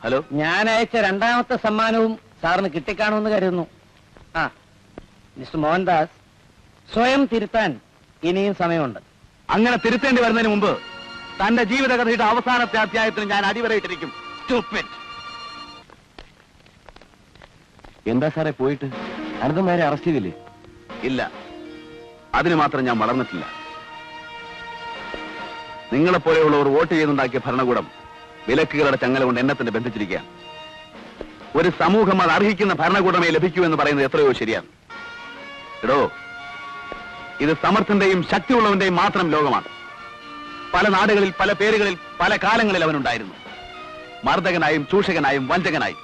Hello, ഞാൻ അയച്ച രണ്ടാമത്തെ സമ്മാനവും സാറിന് കിട്ടിക്കാണുമെന്ന് കരുതുന്നു. ആ മിസ്റ്റർ മോഹൻദാസ്, സ്വയം തിരുത്താൻ ഇനിയും സമയമുണ്ട്. അങ്ങനെ തിരുത്തേണ്ടി വരുന്നതിന് മുമ്പ് തന്റെ ജീവിതകഥയുടെ അവസാനത്തെ അധ്യായത്തിൽ ഞാൻ അടിവരയിട്ടിരിക്കും. എന്താ സാറേ പോയിട്ട് അനന്തമാരെ അറസ്റ്റ് ചെയ്തില്ലേ? ഇല്ല, അതിന് മാത്രം ഞാൻ വളർന്നിട്ടില്ല. നിങ്ങളെപ്പോലെയുള്ളവർ വോട്ട് ചെയ്തുണ്ടാക്കിയ ഭരണകൂടം വിലക്കുകളുടെ ചങ്ങല കൊണ്ട് എന്നെ തന്നെ ബന്ധിച്ചിരിക്കുകയാണ്. ഒരു സമൂഹം അത് അർഹിക്കുന്ന ഭരണകൂടമേ ലഭിക്കൂ എന്ന് പറയുന്നത് എത്രയോ ശരിയാണ്. എടോ, ഇത് സമർത്ഥന്റെയും ശക്തിയുള്ളവന്റെയും മാത്രം ലോകമാണ്. പല നാടുകളിൽ, പല പേരുകളിൽ, പല കാലങ്ങളിൽ അവനുണ്ടായിരുന്നു. മർദ്ദകനായും ചൂഷകനായും വഞ്ചകനായും.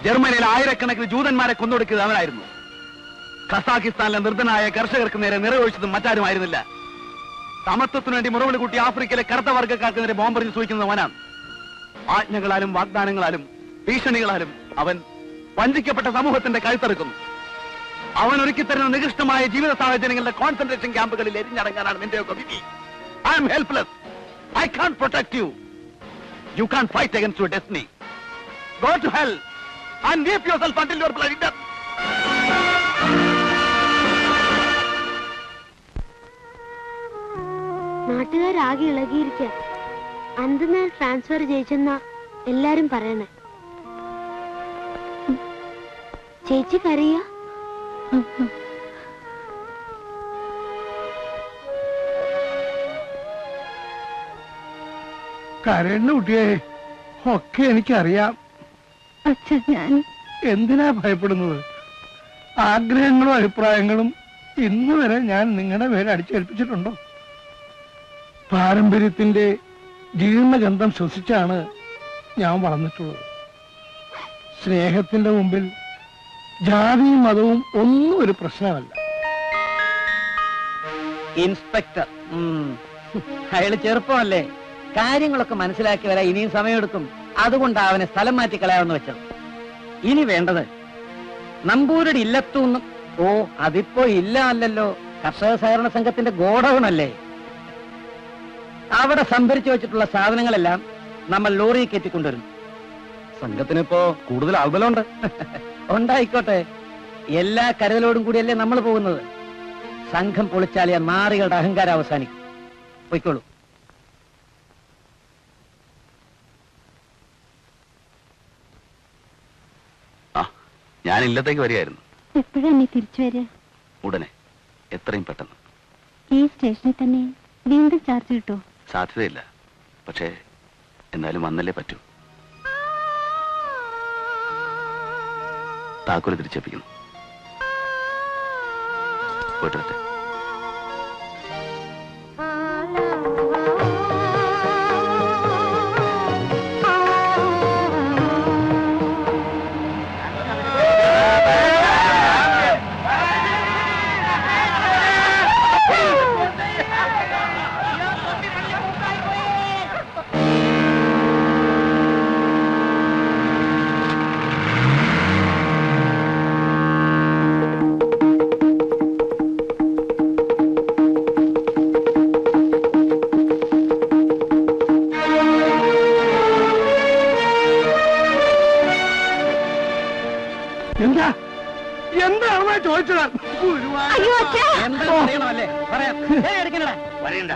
ജർമ്മനിയിൽ ആയിരക്കണക്കിന് ജൂതന്മാരെ കൊന്നൊടുക്കിയത് അവനായിരുന്നു. ഖസാക്കിസ്ഥാനിലെ നിർദ്ധനായ കർഷകർക്ക് നേരെ നിറയൊഴിച്ചതും മറ്റാരുമായിരുന്നില്ല. സമത്വത്തിനു വേണ്ടി മുറവിളി കൂട്ടി ആഫ്രിക്കയിലെ കറുത്ത വർഗ്ഗക്കാർക്ക് നേരെ ബോംബെറിഞ്ഞ് സൂചിക്കുന്നത് അവനാണ്. ആജ്ഞകളാലും വാഗ്ദാനങ്ങളാലും ഭീഷണികളാലും അവൻ വഞ്ചിക്കപ്പെട്ട സമൂഹത്തിന്റെ കഴുത്തറുക്കുന്നു. അവൻ ഒരുക്കിത്തരുന്ന നികൃഷ്ടമായ ജീവിത സാഹചര്യങ്ങളുടെ കോൺസെൻട്രേഷൻ ക്യാമ്പുകളിൽ എരിഞ്ഞടങ്ങാനാണ് നിന്റെയൊക്കെ വിധി. I am helpless. I can't protect you. You can't fight against your destiny. Go to hell and weep yourself until your bloody death. നാട്ടുകാരാകെ ഇളകിയിരിക്ക. അന്തിന് ട്രാൻസ്ഫർ ജയിച്ചെന്ന എല്ലാരും പറയണേ. ചേച്ചി കരയ? കരയുന്ന കുട്ടിയെ ഒക്കെ എനിക്കറിയാം. ഞാൻ എന്തിനാ ഭയപ്പെടുന്നത്? ആഗ്രഹങ്ങളും അഭിപ്രായങ്ങളും ഇന്ന് വരെ ഞാൻ നിങ്ങളുടെ പേര് അടിച്ചേൽപ്പിച്ചിട്ടുണ്ടോ? പാരമ്പര്യത്തിന്റെ ജീർണഗന്ധം ശ്വസിച്ചാണ് ഞാൻ വളർന്നിട്ടുള്ളത്. സ്നേഹത്തിന്റെ മുമ്പിൽ ജാതിയും മതവും ഒന്നും ഒരു പ്രശ്നമല്ല. ഇൻസ്പെക്ടർ അയാള് ചെറുപ്പമല്ലേ, കാര്യങ്ങളൊക്കെ മനസ്സിലാക്കി വരാൻ ഇനിയും സമയമെടുക്കും. അതുകൊണ്ടാണ് അവനെ സ്ഥലം മാറ്റി കളയാമെന്ന് വെച്ചത്. ഇനി വേണ്ടത് നമ്പൂരുടെ ഇല്ലത്തൂന്നും. ഓ, അതിപ്പോ ഇല്ല അല്ലല്ലോ, കർഷക സഹകരണ സംഘത്തിന്റെ ഗോഡൌൺ അല്ലേ. അവിടെ സംഭരിച്ചു വെച്ചിട്ടുള്ള സാധനങ്ങളെല്ലാം നമ്മൾ ലോറിയിൽ കയറ്റിക്കൊണ്ടുവരും. സംഘത്തിനിപ്പോ കൂടുതൽ ആൾബലമുണ്ട്. ഉണ്ടായിക്കോട്ടെ, എല്ലാ കരുതലോടും കൂടിയല്ലേ നമ്മൾ പോകുന്നത്. സംഘം പൊളിച്ചാലിയ നാറികളുടെ അഹങ്കാരം അവസാനിക്കും. പൊയ്ക്കോളൂ. ഞാൻ ഇല്ലത്തേക്ക് വരികയായിരുന്നു. എപ്പോഴാണ് തിരിച്ചു വരിക? ഉടനെ, എത്രയും പെട്ടെന്ന്. ഈ സ്റ്റേഷനിൽ തന്നെ വീണ്ടും ചാർജ് കിട്ടോ? സാധ്യതയില്ല, പക്ഷേ എന്നാലും വന്നല്ലേ പറ്റൂ. താക്കോല് തിരിച്ചേൽപ്പിക്കുന്നു. പോയിട്ട് വരട്ടെ. എന്താണെന്നാ ചോദിച്ചത്? എന്താ പറയണമല്ലേ? പറയാം. വരണ്ട.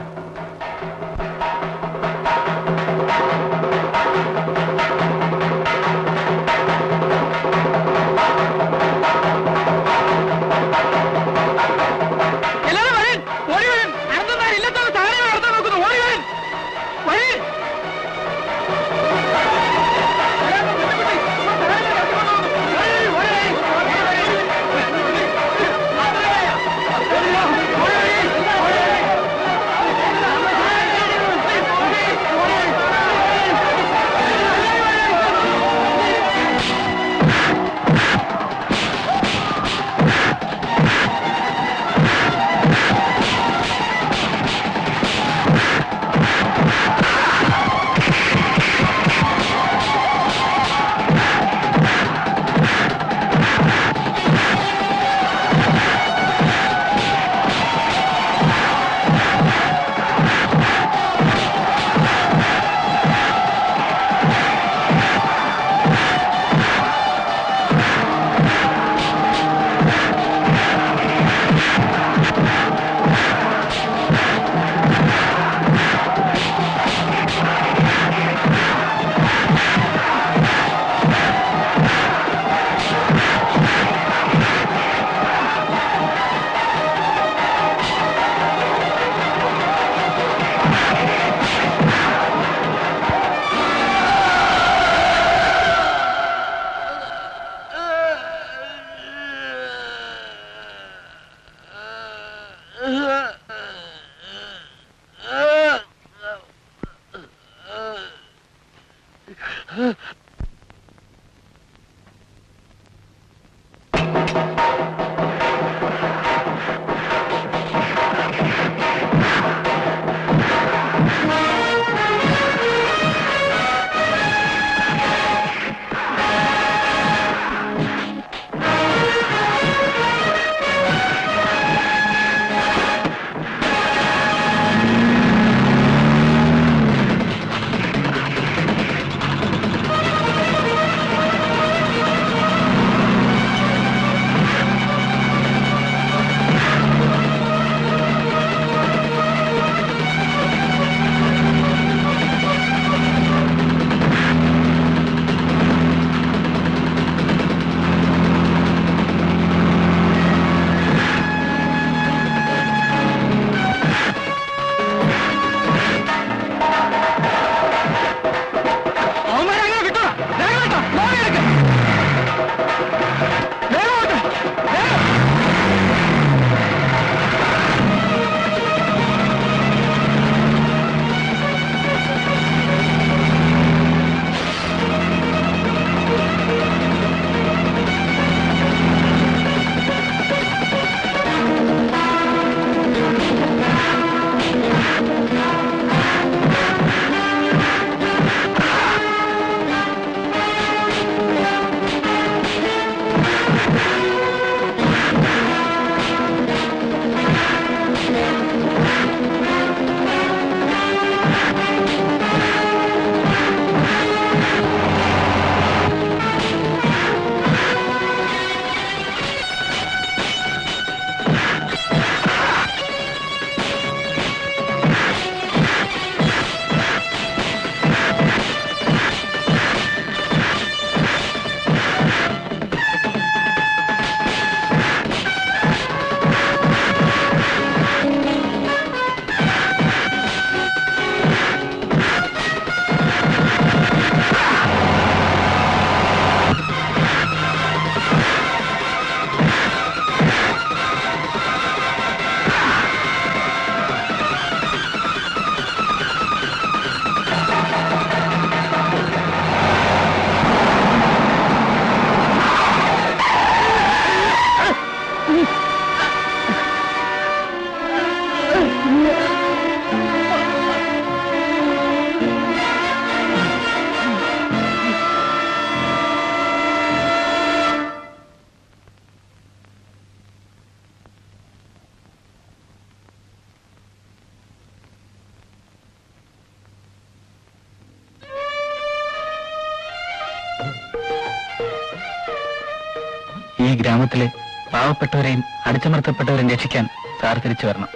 ഈ ഗ്രാമത്തിലെ പാവപ്പെട്ടവരെയും അടിച്ചമർത്തപ്പെട്ടവരെയും രക്ഷിക്കാൻ സാർ തിരിച്ചു വരണം.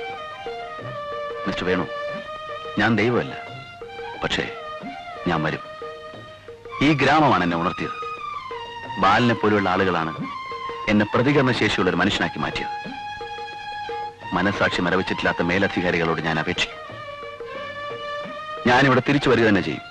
മിസ്റ്റർ വേണു, ഞാൻ ദൈവമല്ല, പക്ഷേ ഞാൻ വരും. ഈ ഗ്രാമമാണ് എന്നെ ഉണർത്തിയത്. ബാലിനെ പോലെയുള്ള ആളുകളാണ് എന്നെ പ്രതികരണ ശേഷിയുള്ള ഒരു മനുഷ്യനാക്കി മാറ്റിയത്. മനസാക്ഷി മരവിച്ചിട്ടില്ലാത്ത മേലധികാരികളോട് ഞാൻ അപേക്ഷിക്കും. ഞാനിവിടെ തിരിച്ചു വരിക തന്നെ ചെയ്യും.